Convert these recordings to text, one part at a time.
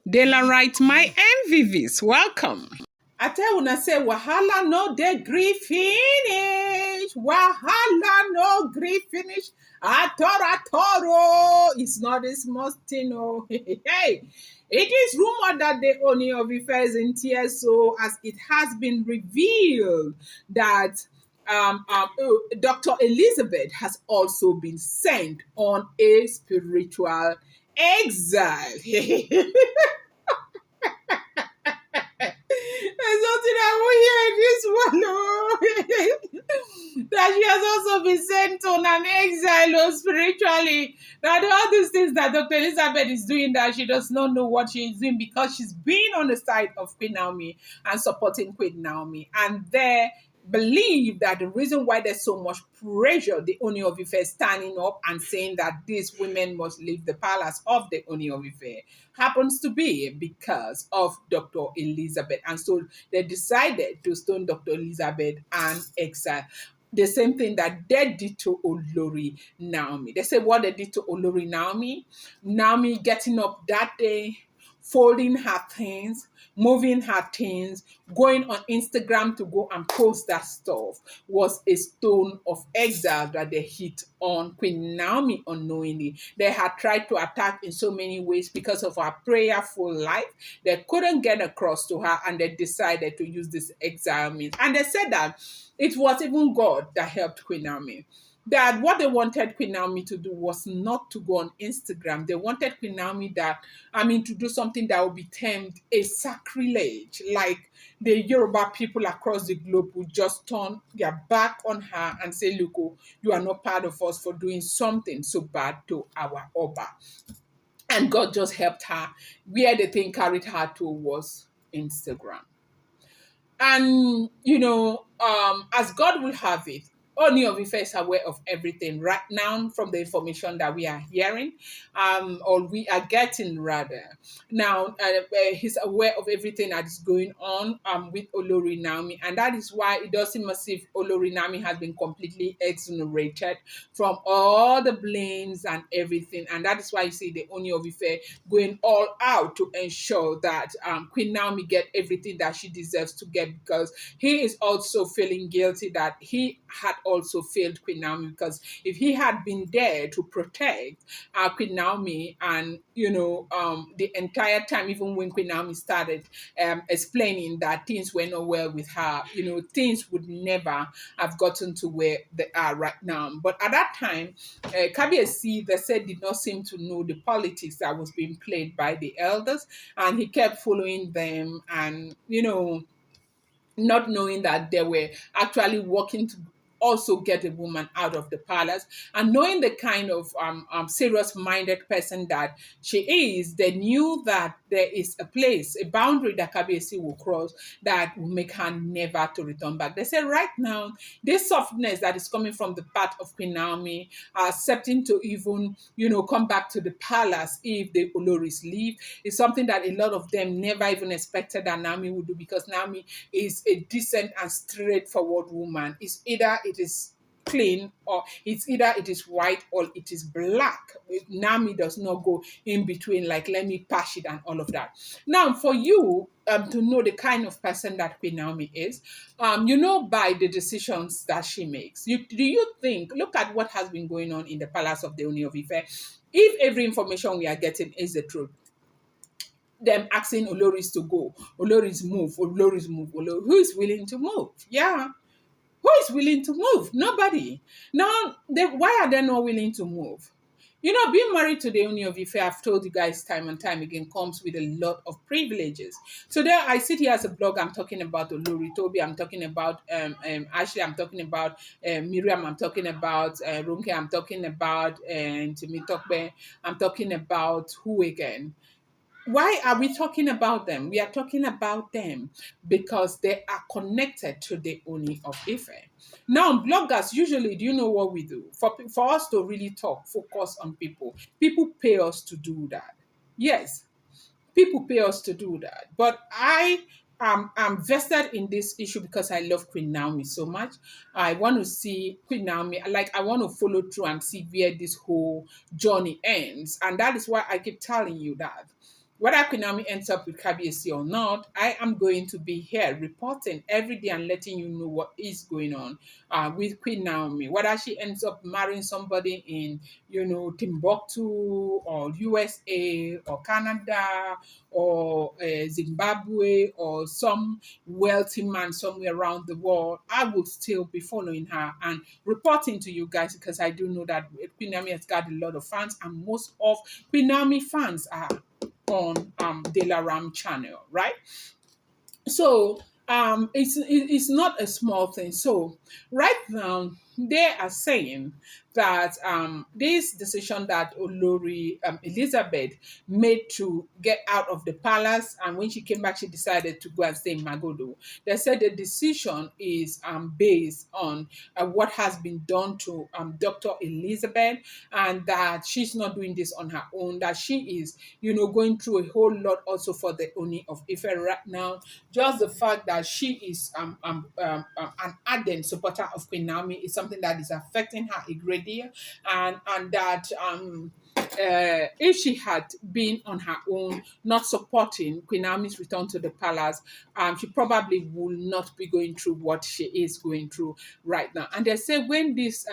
Dolorous, my MVVs, welcome. I tell una say wahala no dey gree finish. Wahala no gree finish. Atoro. It's not a small thing. Oh, hey. It is rumored that the Ooni of Ife is in tears, so as it has been revealed that Dr. Elizabeth has also been sent on a spiritual exile. There's nothing I will hear in this one. Oh. That she has also been sent on an exile spiritually. That all these things that Dr. Elizabeth is doing, that she does not know what she is doing because she's been on the side of Queen Naomi and supporting Queen Naomi. And there believe that the reason why there's so much pressure, the Ooni of Ife standing up and saying that these women must leave the palace of the Ooni of Ife happens to be because of Dr. Elizabeth. And so they decided to stone Dr. Elizabeth and Exile. The same thing that they did to Olori Naomi. They said what they did to Olori Naomi. Naomi getting up that day, folding her things, moving her things, going on Instagram to go and post that stuff was a stone of exile that they hit on Queen Naomi unknowingly. They had tried to attack in so many ways because of her prayerful life. They couldn't get across to her and they decided to use this exile means. And they said that it was even God that helped Queen Naomi, that what they wanted Queen Naomi to do was not to go on Instagram. They wanted Queen Naomi to do something that would be termed a sacrilege, like the Yoruba people across the globe would just turn their back on her and say, look, oh, you are not part of us for doing something so bad to our Oba. And God just helped her. Where the thing carried her to was Instagram. And as God will have it, Ooni of Ife is aware of everything right now from the information that we are hearing, or we are getting rather. Now, he's aware of everything that is going on with Olori Naomi, and that is why it does seem as if Olori Naomi has been completely exonerated from all the blames and everything, and that is why you see the Ooni of Ife going all out to ensure that Queen Naomi get everything that she deserves to get, because he is also feeling guilty that he had also failed Queen Naomi, because if he had been there to protect Queen Naomi and the entire time, even when Queen Naomi started explaining that things were not well with her, things would never have gotten to where they are right now. But at that time, Kabiyesi, they said, did not seem to know the politics that was being played by the elders, and he kept following them and not knowing that they were actually working to also get a woman out of the palace, and knowing the kind of serious-minded person that she is, they knew that there is a place, a boundary that Kabiyesi will cross that will make her never to return back. They say right now, this softness that is coming from the part of Queen Naomi, accepting to even, come back to the palace if the Oloris leave, is something that a lot of them never even expected that Naomi would do, because Naomi is a decent and straightforward woman. It's either it is clean, or it's either it is white or it is black. Nami does not go in between, like let me patch it and all of that. Now, for you to know the kind of person that Queen Naomi is, by the decisions that she makes. Do you think, look at what has been going on in the palace of the Ooni of Ife, if every information we are getting is the truth, them asking Oloris to go, Oloris move, Oloris move, who is willing to move? Yeah. Who is willing to move? Nobody. Now, why are they not willing to move? Being married to the Ooni of Ife, I've told you guys time and time again, comes with a lot of privileges. So there, I sit here as a blog, I'm talking about Olori Toby, I'm talking about Ashley, I'm talking about Miriam, I'm talking about Runke, I'm talking about Timitokbe, I'm talking about who again? Why are we talking about them? We are talking about them because they are connected to the Ooni of Ife. Now, bloggers, usually, do you know what we do? For us to really talk, focus on people, people pay us to do that. Yes, people pay us to do that. But I'm vested in this issue because I love Queen Naomi so much. I want to see Queen Naomi, like I want to follow through and see where this whole journey ends. And that is why I keep telling you that Whether Queen Naomi ends up with KBC or not, I am going to be here reporting every day and letting you know what is going on with Queen Naomi. Whether she ends up marrying somebody in, Timbuktu or USA or Canada or Zimbabwe or some wealthy man somewhere around the world, I will still be following her and reporting to you guys, because I do know that Queen Naomi has got a lot of fans, and most of Queen Naomi fans are on Delaram channel, right? So it's not a small thing. So right now they are saying that this decision that Olori Elizabeth made to get out of the palace, and when she came back, she decided to go and stay in Magodo. They said the decision is based on what has been done to Dr. Elizabeth, and that she's not doing this on her own, that she is, going through a whole lot also for the Ooni of Ife right now. Just the fact that she is an ardent supporter of Queen Naomi is something that is affecting her a great deal, and that if she had been on her own, not supporting Queen Naomi's return to the palace, she probably would not be going through what she is going through right now. And they say when this,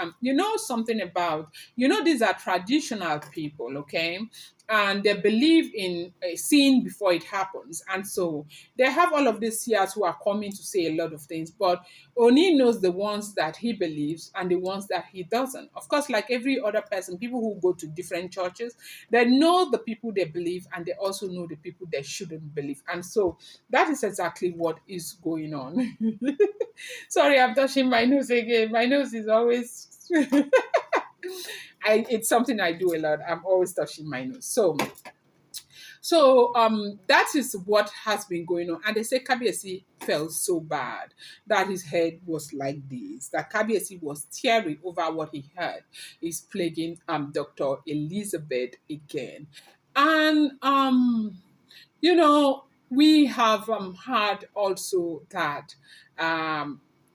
something about, these are traditional people, okay? And they believe in seeing before it happens. And so they have all of these seers who are coming to say a lot of things, but Oni knows the ones that he believes and the ones that he doesn't. Of course, like every other person, people who go to different churches, they know the people they believe, and they also know the people they shouldn't believe. And so that is exactly what is going on. Sorry, I'm touching my nose again. My nose is always it's something I do a lot. I'm always touching my nose. So that is what has been going on. And they say Kabiesi felt so bad that his head was like this, that Kabiesi was teary over what he heard is plaguing Dr. Elizabeth again. And we have had also that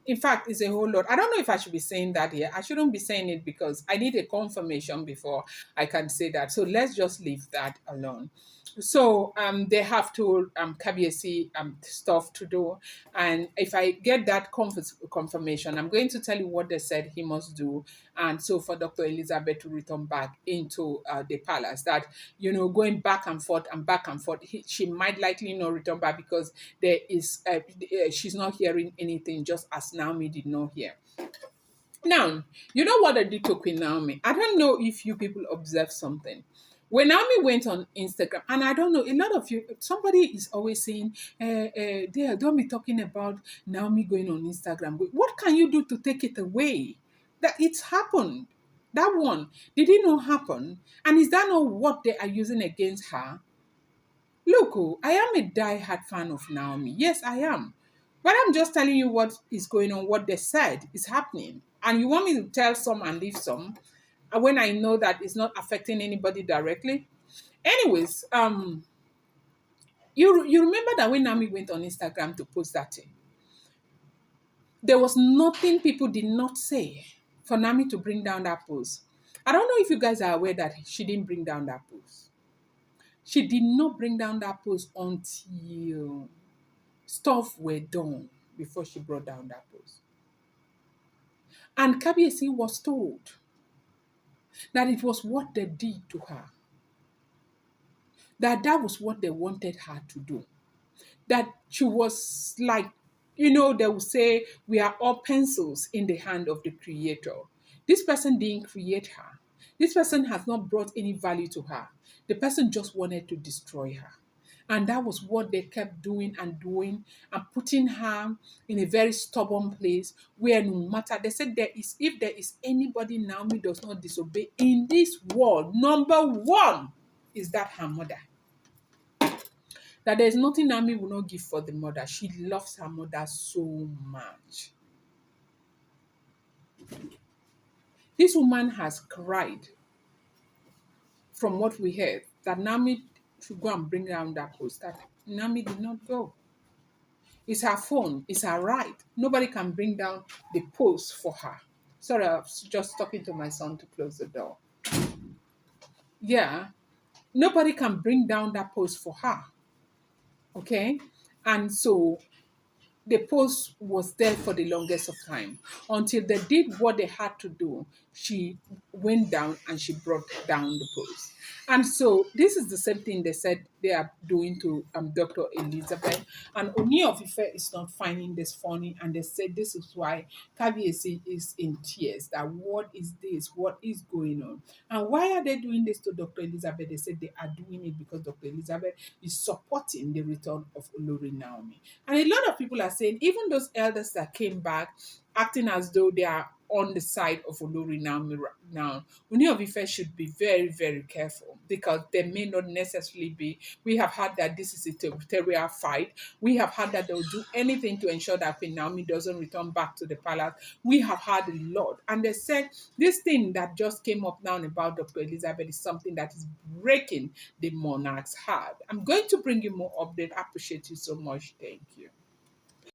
in fact, it's a whole lot. I don't know if I should be saying that here. I shouldn't be saying it because I need a confirmation before I can say that. So let's just leave that alone. So they have to KBSC stuff to do, and if I get that confirmation, I'm going to tell you what they said he must do, and so for Dr. Elizabeth to return back into the palace, that going back and forth and back and forth, she might likely not return back because there is she's not hearing anything, just as Naomi did not hear. Now, you know what I did to Queen Naomi? I don't know if you people observed something. When Naomi went on Instagram, and I don't know, a lot of you, somebody is always saying, there, don't be talking about Naomi going on Instagram. What can you do to take it away? That it's happened. That one, did it not happen? And is that not what they are using against her? Look, oh, I am a die-hard fan of Naomi. Yes, I am. But I'm just telling you what is going on, what they said is happening. And you want me to tell some and leave some when I know that it's not affecting anybody directly? Anyways, you remember that when Naomi went on Instagram to post that thing, there was nothing people did not say for Naomi to bring down that post. I don't know if you guys are aware that she didn't bring down that post. She did not bring down that post until stuff were done before she brought down that post. And Kabiesi was told that it was what they did to her, that was what they wanted her to do. That she was like, they will say, we are all pencils in the hand of the creator. This person didn't create her. This person has not brought any value to her. The person just wanted to destroy her. And that was what they kept doing and putting her in a very stubborn place where no matter, they said if there is anybody Naomi does not disobey in this world, number one is that her mother. That there's nothing Naomi will not give for the mother. She loves her mother so much. This woman has cried from what we heard that Naomi should go and bring down that post. That Naomi did not go. It's her phone, it's her right. Nobody can bring down the post for her. Sorry, I was just talking to my son to close the door. Yeah. nobody can bring down that post for her. Okay. And so the post was there for the longest of time until they did what they had to do. She went down and she brought down the post. And so this is the same thing they said they are doing to Dr. Elizabeth. And Ooni of Ife is not finding this funny. And they said this is why Kabiesi is in tears. That what is this? What is going on? And why are they doing this to Dr. Elizabeth? They said they are doing it because Dr. Elizabeth is supporting the return of Olori Naomi. And a lot of people are saying, even those elders that came back, acting as though they are on the side of Olori Naomi right now, Ooni of Ife should be very, very careful because there may not necessarily be. We have had that this is a territorial fight. We have had that they'll do anything to ensure that Queen Naomi doesn't return back to the palace. We have had a lot. And they said this thing that just came up now about Dr. Elizabeth is something that is breaking the monarch's heart. I'm going to bring you more update. I appreciate you so much. Thank you.